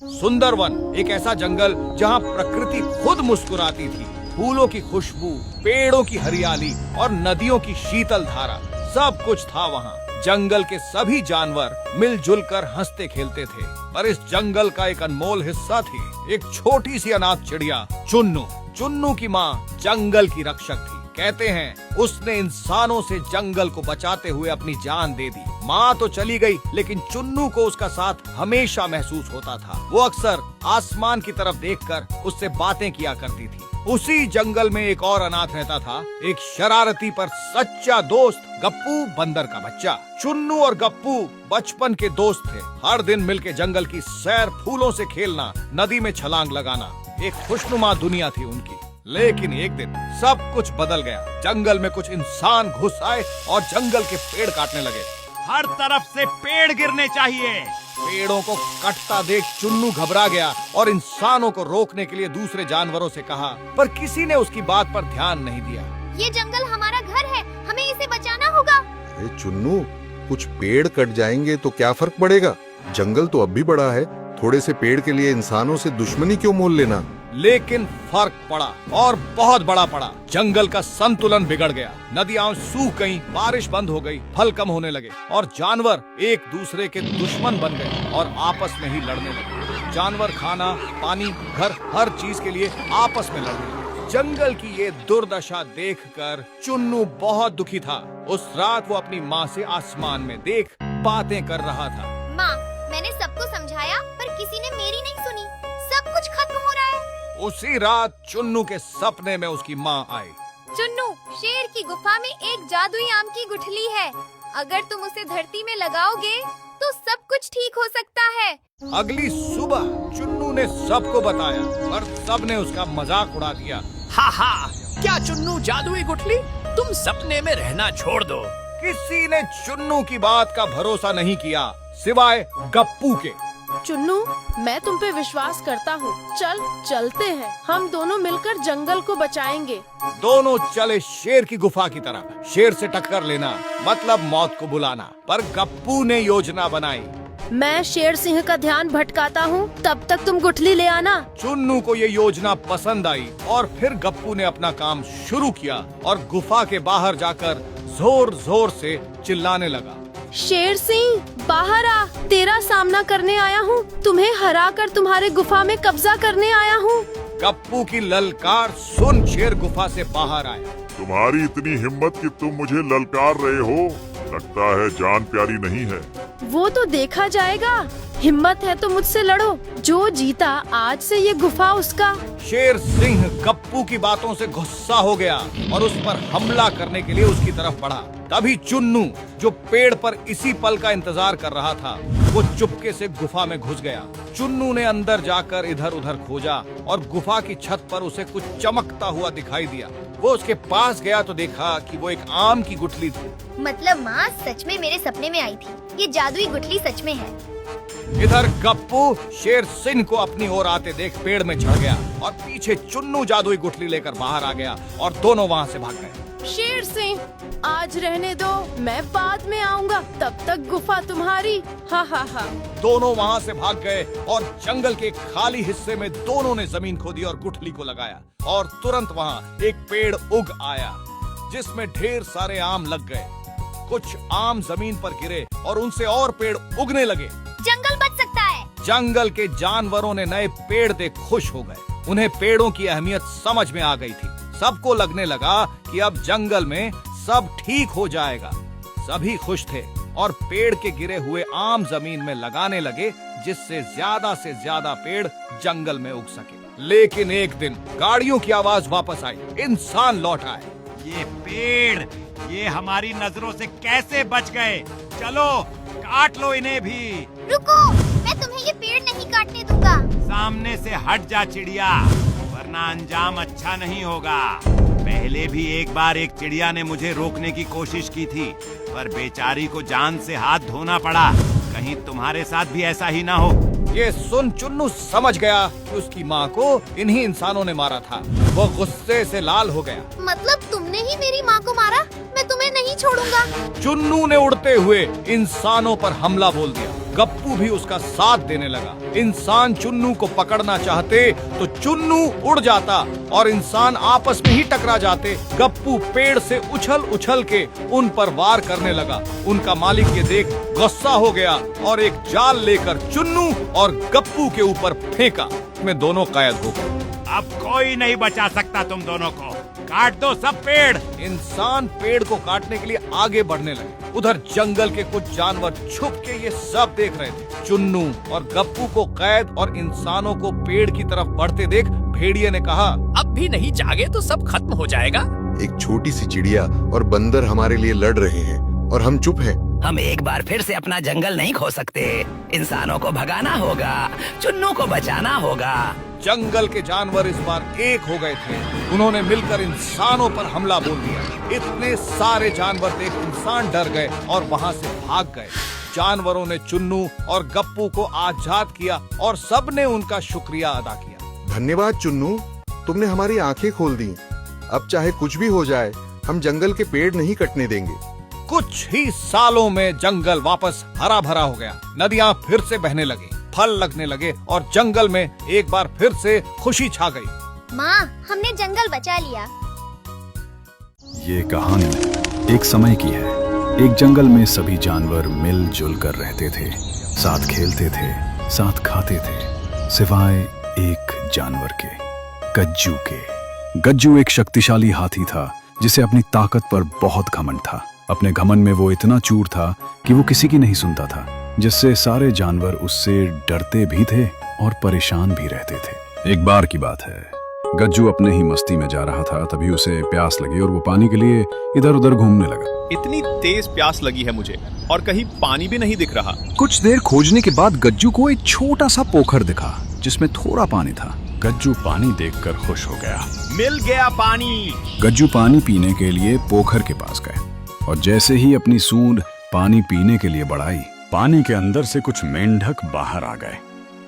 सुंदरवन एक ऐसा जंगल जहाँ प्रकृति खुद मुस्कुराती थी। फूलों की खुशबू, पेड़ों की हरियाली और नदियों की शीतल धारा, सब कुछ था वहाँ। जंगल के सभी जानवर मिलजुल कर हंसते खेलते थे। पर इस जंगल का एक अनमोल हिस्सा थी एक छोटी सी अनाथ चिड़िया, चुन्नू। चुन्नू की माँ जंगल की रक्षक थी। कहते हैं उसने इंसानों से जंगल को बचाते हुए अपनी जान दे दी। माँ तो चली गई, लेकिन चुन्नू को उसका साथ हमेशा महसूस होता था। वो अक्सर आसमान की तरफ देखकर उससे बातें किया करती थी। उसी जंगल में एक और अनाथ रहता था, एक शरारती पर सच्चा दोस्त, गप्पू बंदर का बच्चा। चुन्नू और गप्पू बचपन के दोस्त थे। हर दिन मिलके जंगल की सैर, फूलों से खेलना, नदी में छलांग लगाना, एक खुशनुमा दुनिया थी उनकी। लेकिन एक दिन सब कुछ बदल गया। जंगल में कुछ इंसान घुस आए और जंगल के पेड़ काटने लगे। हर तरफ से पेड़ गिरने चाहिए। पेड़ों को कटता देख चुन्नू घबरा गया और इंसानों को रोकने के लिए दूसरे जानवरों से कहा, पर किसी ने उसकी बात पर ध्यान नहीं दिया। ये जंगल हमारा घर है, हमें इसे बचाना होगा। अरे चुन्नू, कुछ पेड़ कट जाएंगे तो क्या फर्क पड़ेगा? जंगल तो अब भी बड़ा है। थोड़े से पेड़ के लिए इंसानों से दुश्मनी क्यों मोल लेना? लेकिन फर्क पड़ा, और बहुत बड़ा पड़ा। जंगल का संतुलन बिगड़ गया। नदियां सूख गईं, बारिश बंद हो गई, फल कम होने लगे और जानवर एक दूसरे के दुश्मन बन गए और आपस में ही लड़ने लगे। जानवर खाना, पानी, घर, हर चीज के लिए आपस में लड़ने लगे। जंगल की ये दुर्दशा देखकर चुन्नू बहुत दुखी था। उस रात वो अपनी माँ से आसमान में देख बातें कर रहा था। माँ, मैंने सबको समझाया पर किसी ने मेरी नहीं सुनी। सब कुछ खत्म हो रहा है। उसी रात चुन्नू के सपने में उसकी माँ आई। चुन्नू, शेर की गुफा में एक जादुई आम की गुठली है। अगर तुम उसे धरती में लगाओगे तो सब कुछ ठीक हो सकता है। अगली सुबह चुन्नू ने सबको बताया, पर सबने उसका मजाक उड़ा दिया। हा हा, क्या चुन्नू जादुई गुठली? तुम सपने में रहना छोड़ दो। किसी ने चुन्नू की बात का भरोसा नहीं किया, सिवाय गप्पू के। चुन्नू, मैं तुम पे विश्वास करता हूँ। चलते हैं। हम दोनों मिलकर जंगल को बचाएंगे। दोनों चले शेर की गुफा की तरफ। शेर से टक्कर लेना मतलब मौत को बुलाना। पर गप्पू ने योजना बनाई। मैं शेर सिंह का ध्यान भटकाता हूँ, तब तक तुम गुठली ले आना। चुन्नू को ये योजना पसंद आई और फिर गप्पू ने अपना काम शुरू किया और गुफा के बाहर जाकर जोर जोर से चिल्लाने लगा, शेर सिंह, बाहर आ। तेरा सामना करने आया हूँ। तुम्हें हरा कर तुम्हारे गुफा में कब्जा करने आया हूँ। गप्पू की ललकार सुन शेर गुफा से बाहर आया। तुम्हारी इतनी हिम्मत कि तुम मुझे ललकार रहे हो? लगता है जान प्यारी नहीं है। वो तो देखा जाएगा। हिम्मत है तो मुझसे लड़ो। जो जीता आज से ये गुफा उसका। शेर सिंह गप्पू की बातों से गुस्सा हो गया और उस पर हमला करने के लिए उसकी तरफ बढ़ा। तभी चुन्नू, जो पेड़ पर इसी पल का इंतजार कर रहा था, वो चुपके से गुफा में घुस गया। चुन्नू ने अंदर जाकर इधर उधर खोजा और गुफा की छत पर उसे कुछ चमकता हुआ दिखाई दिया। वो उसके पास गया तो देखा कि वो एक आम की गुठली थी। मतलब माँ सच में मेरे सपने में आई थी। ये जादुई गुठली सच में है। इधर गप्पू शेर सिंह को अपनी ओर आते देख पेड़ में चढ़ गया और पीछे चुन्नू जादुई गुठली लेकर बाहर आ गया और दोनों वहाँ से भाग गए। शेर सिंह, आज रहने दो, मैं बाद में आऊँगा। तब तक गुफा तुम्हारी। हा हा हा। दोनों वहाँ से भाग गए और जंगल के खाली हिस्से में दोनों ने जमीन खोदी और गुठली को लगाया और तुरंत वहाँ एक पेड़ उग आया जिसमें ढेर सारे आम लग गए। कुछ आम जमीन पर गिरे और उनसे और पेड़ उगने लगे। जंगल बच सकता है। जंगल के जानवरों ने नए पेड़ देख खुश हो गए। उन्हें पेड़ों की अहमियत समझ में आ गई थी। सबको लगने लगा कि अब जंगल में सब ठीक हो जाएगा। सभी खुश थे और पेड़ के गिरे हुए आम जमीन में लगाने लगे, जिससे ज्यादा पेड़ जंगल में उग सके। लेकिन एक दिन गाड़ियों की आवाज वापस आई। इंसान लौट आए। ये पेड़, ये हमारी नजरों से कैसे बच गए? चलो काट लो इन्हें भी। रुको, मैं तुम्हें ये पेड़ नहीं काटने दूंगा। सामने से हट जा चिड़िया, वरना अंजाम अच्छा नहीं होगा। पहले भी एक बार एक चिड़िया ने मुझे रोकने की कोशिश की थी, पर बेचारी को जान से हाथ धोना पड़ा। कहीं तुम्हारे साथ भी ऐसा ही ना हो। ये सुन चुन्नू समझ गया कि उसकी माँ को इन्हीं इंसानों ने मारा था। वो गुस्से से लाल हो गया। मतलब तुमने ही मेरी माँ को मारा? मैं तुम्हें नहीं छोड़ूंगा। चुन्नू ने उड़ते हुए इंसानों पर हमला बोल दिया। गप्पू भी उसका साथ देने लगा। इंसान चुन्नू को पकड़ना चाहते तो चुन्नू उड़ जाता और इंसान आपस में ही टकरा जाते। गप्पू पेड़ से उछल उछल के उन पर वार करने लगा। उनका मालिक ये देख गुस्सा हो गया और एक जाल लेकर चुन्नू और गप्पू के ऊपर फेंका। में दोनों कैद हो गए। अब कोई नहीं बचा सकता तुम दोनों को। काट दो सब पेड़। इंसान पेड़ को काटने के लिए आगे बढ़ने लगे। उधर जंगल के कुछ जानवर छुप के ये सब देख रहे थे। चुन्नू और गप्पू को कैद और इंसानों को पेड़ की तरफ बढ़ते देख भेड़िए ने कहा, अब भी नहीं जागे तो सब खत्म हो जाएगा। एक छोटी सी चिड़िया और बंदर हमारे लिए लड़ रहे हैं और हम चुप हैं। हम एक बार फिर से अपना जंगल नहीं खो सकते। इंसानों को भगाना होगा, चुन्नू को बचाना होगा। जंगल के जानवर इस बार एक हो गए थे। उन्होंने मिलकर इंसानों पर हमला बोल दिया। इतने सारे जानवर देख इंसान डर गए और वहाँ से भाग गए। जानवरों ने चुन्नू और गप्पू को आजाद किया और सबने उनका शुक्रिया अदा किया। धन्यवाद चुन्नू, तुमने हमारी आंखें खोल दी। अब चाहे कुछ भी हो जाए, हम जंगल के पेड़ नहीं कटने देंगे। कुछ ही सालों में जंगल वापस हरा भरा हो गया। नदियाँ फिर से बहने लगी, फल लगने लगे और जंगल में एक बार फिर से खुशी छा गई। माँ, हमने जंगल बचा लिया। ये कहानी एक समय की है। एक जंगल में सभी जानवर मिलजुल कर रहते थे, साथ खेलते थे, साथ खाते थे, सिवाय एक जानवर के, गज्जू के। गज्जू एक शक्तिशाली हाथी था जिसे अपनी ताकत पर बहुत घमंड था। अपने घमंड में वो इतना चूर था कि वो किसी की नहीं सुनता था, जिससे सारे जानवर उससे डरते भी थे और परेशान भी रहते थे। एक बार की बात है, गज्जू अपने ही मस्ती में जा रहा था। तभी उसे प्यास लगी और वो पानी के लिए इधर उधर घूमने लगा। इतनी तेज प्यास लगी है मुझे और कहीं पानी भी नहीं दिख रहा। कुछ देर खोजने के बाद गज्जू को एक छोटा सा पोखर दिखा जिसमें थोड़ा पानी था। गज्जू पानी देखकर खुश हो गया। मिल गया पानी। गज्जू पानी पीने के लिए पोखर के पास गए और जैसे ही अपनी सूंड पानी पीने के लिए बढ़ाई, पानी के अंदर से कुछ मेंढक बाहर आ गए।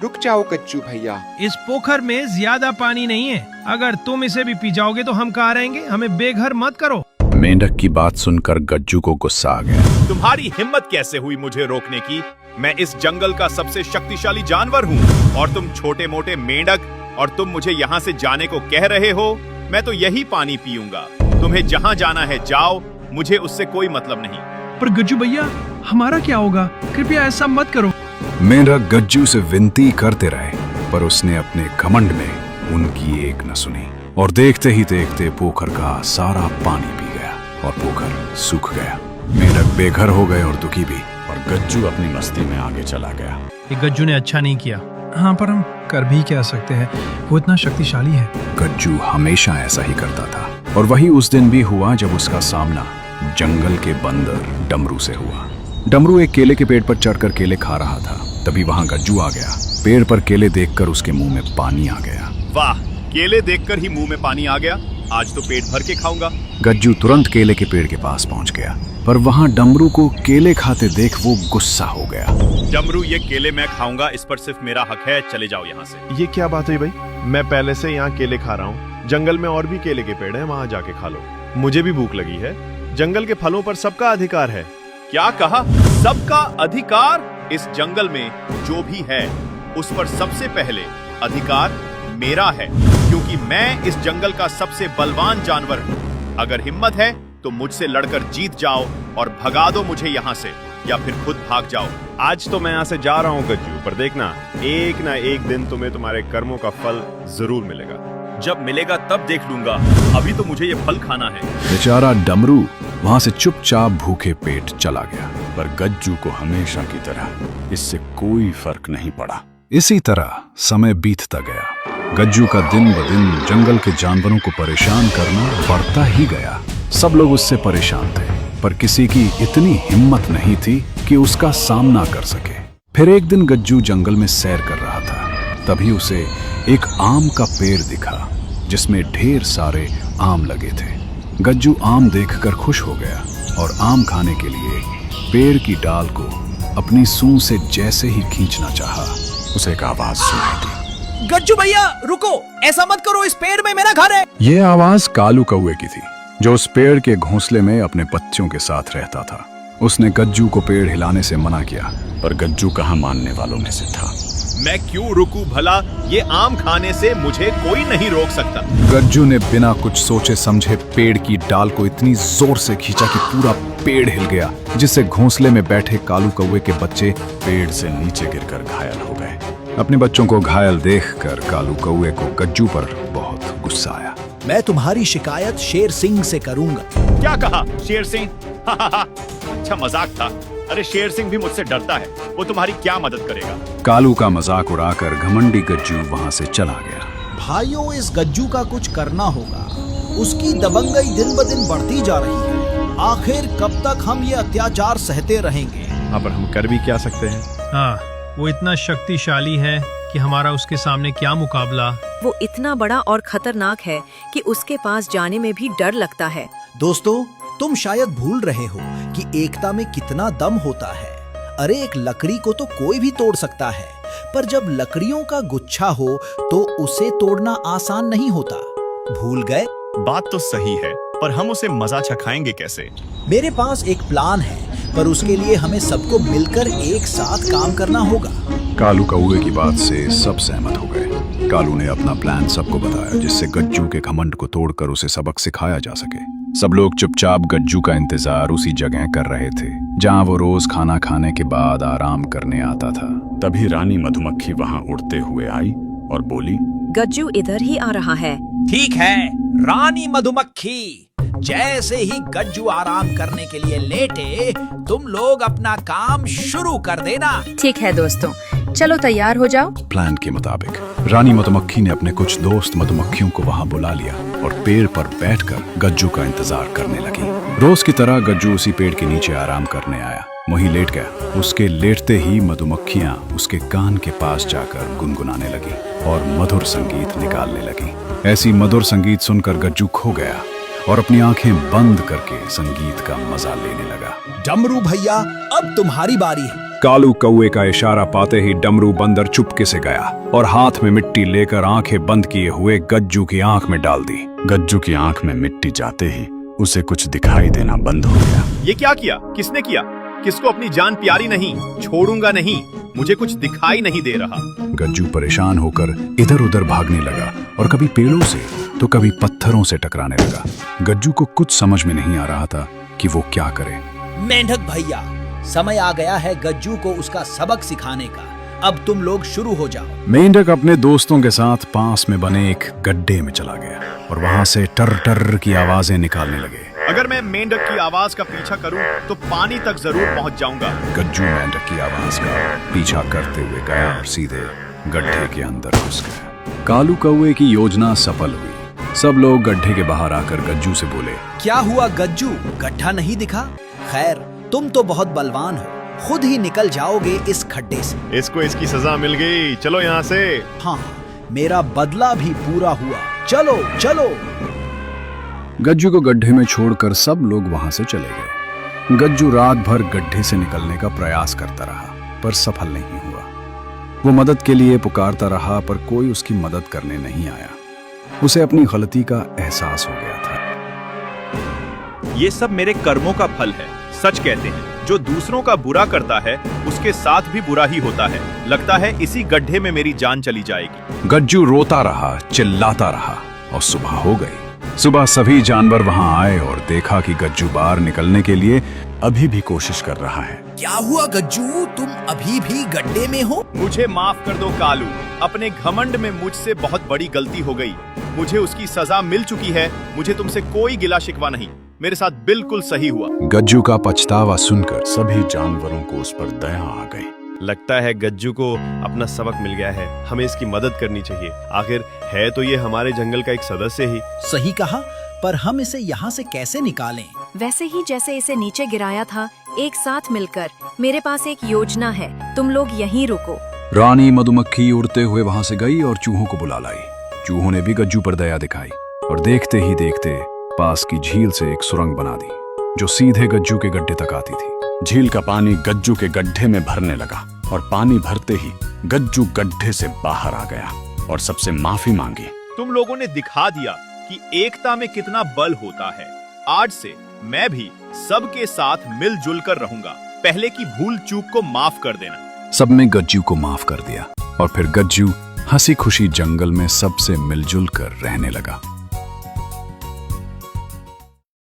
रुक जाओ गज्जू भैया, इस पोखर में ज्यादा पानी नहीं है। अगर तुम इसे भी पी जाओगे तो हम कहाँ रहेंगे? हमें बेघर मत करो। मेंढक की बात सुनकर गज्जू को गुस्सा आ गया। तुम्हारी हिम्मत कैसे हुई मुझे रोकने की? मैं इस जंगल का सबसे शक्तिशाली जानवर हूँ और तुम छोटे मोटे मेंढक, और तुम मुझे यहाँ से जाने को कह रहे हो? मैं तो यही पानी पीऊंगा। तुम्हें जहाँ जाना है जाओ, मुझे उससे कोई मतलब नहीं। पर गज्जू भैया, हमारा क्या होगा? कृपया ऐसा मत करो। मेंढक गज्जू से विनती करते रहे, पर उसने अपने घमंड में उनकी एक न सुनी और देखते ही देखते पोखर का सारा पानी पी गया और पोखर सूख गया। मेंढक बेघर हो गए और दुखी भी, और गज्जू अपनी मस्ती में आगे चला गया। ये गज्जू ने अच्छा नहीं किया। हाँ, पर हम कर भी क्या सकते हैं? वो इतना शक्तिशाली है। गज्जू हमेशा ऐसा ही करता था और वही उस दिन भी हुआ जब उसका सामना जंगल के बंदर डमरू से हुआ। डमरू एक केले के पेड़ पर चढ़कर केले खा रहा था। तभी वहाँ गज्जू आ गया। पेड़ पर केले देखकर उसके मुंह में पानी आ गया। वाह, केले देखकर ही मुंह में पानी आ गया। आज तो पेट भर के खाऊंगा। गज्जू तुरंत केले के पेड़ के पास पहुंच गया, पर वहाँ डमरू को केले खाते देख वो गुस्सा हो गया। डमरू, ये केले मैं खाऊंगा, इस पर सिर्फ मेरा हक है। चले जाओ यहाँ से। ये क्या बात हुई भाई? मैं पहले से यहाँ केले खा रहा हूँ। जंगल में और भी केले के पेड़ हैं, वहाँ जाके खा लो। मुझे भी भूख लगी है। जंगल के फलों पर सबका अधिकार है। क्या कहा? सबका अधिकार? इस जंगल में जो भी है उस पर सबसे पहले अधिकार मेरा है, क्योंकि मैं इस जंगल का सबसे बलवान जानवर हूँ। अगर हिम्मत है तो मुझसे लड़कर जीत जाओ और भगा दो मुझे यहाँ से, या फिर खुद भाग जाओ। आज तो मैं यहाँ से जा रहा हूँ गज्जू, पर देखना एक ना एक दिन तुम्हें तुम्हारे कर्मों का फल जरूर मिलेगा। जब मिलेगा तब देख लूंगा, अभी तो मुझे ये फल खाना है। बेचारा डमरू वहाँ से चुपचाप भूखे पेट चला गया, पर गज्जू को हमेशा की तरह इससे कोई फर्क नहीं पड़ा। इसी तरह समय बीतता गया। गज्जू का दिन ब दिन जंगल के जानवरों को परेशान करना बढ़ता ही गया। सब लोग उससे परेशान थे, पर किसी की इतनी हिम्मत नहीं थी कि उसका सामना कर सके। फिर एक दिन गज्जू जंगल में सैर कर रहा था। तभी उसे एक आम का पेड़ दिखा जिसमें ढेर सारे आम लगे थे। गज्जू आम देखकर खुश हो गया और आम खाने के लिए पेड़ की डाल को अपनी सूंड से जैसे ही खींचना चाहा, उसे एक आवाज सुनाई दी। गज्जू भैया रुको, ऐसा मत करो, इस पेड़ में मेरा घर है। यह आवाज कालू कौवे की थी, जो उस पेड़ के घोंसले में अपने बच्चों के साथ रहता था। उसने गज्जू को पेड़ हिलाने से मना किया, पर गज्जू कहाँ मानने वालों में से था। मैं क्यों रुकूं भला? ये आम खाने से मुझे कोई नहीं रोक सकता। गज्जू ने बिना कुछ सोचे समझे पेड़ की डाल को इतनी जोर से खींचा कि पूरा पेड़ हिल गया, जिससे घोंसले में बैठे कालू कौवे के बच्चे पेड़ से नीचे गिरकर घायल हो गए। अपने बच्चों को घायल देखकर कालू कौवे को गज्जू पर बहुत गुस्सा आया। मैं तुम्हारी शिकायत शेर सिंह से करूंगा। क्या कहा? शेर सिंह? अच्छा मजाक था। अरे शेर सिंह भी मुझसे डरता है, वो तुम्हारी क्या मदद करेगा? कालू का मजाक उड़ाकर घमंडी गज्जू वहां से चला गया। भाइयों, इस गज्जू का कुछ करना होगा। उसकी दबंगई दिन ब दिन बढ़ती जा रही है। आखिर कब तक हम ये अत्याचार सहते रहेंगे? हाँ, पर हम कर भी क्या सकते हैं? हाँ, वो इतना शक्तिशाली है कि हमारा उसके सामने क्या मुकाबला। वो इतना बड़ा और खतरनाक है कि उसके पास जाने में भी डर लगता है। दोस्तों, तुम शायद भूल रहे हो कि एकता में कितना दम होता है। अरे एक लकड़ी को तो कोई भी तोड़ सकता है, पर जब लकड़ियों का गुच्छा हो तो उसे तोड़ना आसान नहीं होता। भूल गए? बात तो सही है, पर हम उसे मजा चखाएंगे कैसे? मेरे पास एक प्लान है, पर उसके लिए हमें सबको मिलकर एक साथ काम करना होगा। कालू कौवे की बात से सब सहमत हो गए। कालू ने अपना प्लान सबको बताया, जिससे गज्जू के घमंड को तोड़कर उसे सबक सिखाया जा सके। सब लोग चुपचाप गज्जू का इंतजार उसी जगह कर रहे थे जहां वो रोज खाना खाने के बाद आराम करने आता था। तभी रानी मधुमक्खी वहां उड़ते हुए आई और बोली, गज्जू इधर ही आ रहा है। ठीक है रानी मधुमक्खी, जैसे ही गज्जू आराम करने के लिए लेटे, तुम लोग अपना काम शुरू कर देना। ठीक है दोस्तों, चलो तैयार हो जाओ। प्लान के मुताबिक रानी मधुमक्खी ने अपने कुछ दोस्त मधुमक्खियों को वहां बुला लिया और पेड़ पर बैठकर गज्जू का इंतजार करने लगी। रोज की तरह गज्जू उसी पेड़ के नीचे आराम करने आया, वहीं लेट गया। उसके लेटते ही मधुमक्खियां उसके कान के पास जाकर गुनगुनाने लगी और मधुर संगीत निकालने लगी। ऐसी मधुर संगीत सुनकर गज्जू खो गया और अपनी आंखें बंद करके संगीत का मजा लेने लगा। डमरू भैया, अब तुम्हारी बारी है। कालू कौवे का इशारा पाते ही डमरू बंदर चुपके से गया और हाथ में मिट्टी लेकर आंखें बंद किए हुए गज्जू की आंख में डाल दी। गज्जू की आंख में मिट्टी जाते ही उसे कुछ दिखाई देना बंद हो गया। ये क्या किया? किसने किया? किसको अपनी जान प्यारी नहीं? छोड़ूंगा नहीं, मुझे कुछ दिखाई नहीं दे रहा। गज्जू परेशान होकर इधर उधर भागने लगा और कभी पेड़ों से तो कभी पत्थरों से टकराने लगा। गज्जू को कुछ समझ में नहीं आ रहा था कि वो क्या करे। मेंढक भैया, समय आ गया है गज्जू को उसका सबक सिखाने का। अब तुम लोग शुरू हो जाओ। मेंढक अपने दोस्तों के साथ पास में बने एक गड्ढे में चला गया और वहां से टर टर की आवाजें निकालने लगे। अगर मैं मेंढक की आवाज का पीछा करूं तो पानी तक जरूर पहुंच जाऊंगा। गज्जू मेंढक की आवाज का पीछा करते हुए गया और सीधे गड्ढे के अंदर घुस गया। कालू कौवे की योजना सफल हुई। सब लोग गड्ढे के बाहर आकर गज्जू से बोले, क्या हुआ गज्जू, गड्ढा नहीं दिखा? खैर, तुम तो बहुत बलवान हो, खुद ही निकल जाओगे इस खड्डे से। इसको इसकी सजा मिल गई, चलो यहाँ से। हाँ, मेरा बदला भी पूरा हुआ। चलो चलो। गज्जू को गड्ढे में छोड़कर सब लोग वहां से चले गए। गज्जू रात भर गड्ढे से निकलने का प्रयास करता रहा, पर सफल नहीं हुआ। वो मदद के लिए पुकारता रहा, पर कोई उसकी मदद करने नहीं आया। उसे अपनी गलती का एहसास हो गया था। ये सब मेरे कर्मों का फल है। सच कहते हैं, जो दूसरों का बुरा करता है उसके साथ भी बुरा ही होता है। लगता है इसी गड्ढे में मेरी जान चली जाएगी। गज्जू रोता रहा, चिल्लाता रहा और सुबह हो गई। सुबह सभी जानवर वहां आए और देखा कि गज्जू बाहर निकलने के लिए अभी भी कोशिश कर रहा है। क्या हुआ गज्जू, तुम अभी भी गड्ढे में हो? मुझे माफ कर दो कालू, अपने घमंड में मुझसे बहुत बड़ी गलती हो गई। मुझे उसकी सजा मिल चुकी है। मुझे तुमसे कोई गिला शिकवा नहीं, मेरे साथ बिल्कुल सही हुआ। गज्जू का पछतावा सुनकर सभी जानवरों को उस पर दया आ गई। लगता है गज्जू को अपना सबक मिल गया है, हमें इसकी मदद करनी चाहिए। आखिर है तो ये हमारे जंगल का एक सदस्य ही। सही कहा, पर हम इसे यहाँ से कैसे निकालें? वैसे ही जैसे इसे नीचे गिराया था, एक साथ मिलकर। मेरे पास एक योजना है, तुम लोग यहीं रुको। रानी मधुमक्खी उड़ते हुए वहां से गई और चूहों को बुला लाई। चूहों ने भी गज्जू पर दया दिखाई और देखते ही देखते पास की झील से एक सुरंग बना दी, जो सीधे गज्जू के गड्ढे तक आती थी। झील का पानी गज्जू के गड्ढे में भरने लगा और पानी भरते ही गज्जू गड्ढे से बाहर आ गया और सबसे माफी मांगी। तुम लोगों ने दिखा दिया कि एकता में कितना बल होता है। आज से मैं भी सबके साथ मिलजुल कर रहूंगा। पहले की भूल चूक को माफ कर देना। सबने गज्जू को माफ कर दिया और फिर गज्जू हंसी खुशी जंगल में सबसे मिलजुल कर रहने लगा।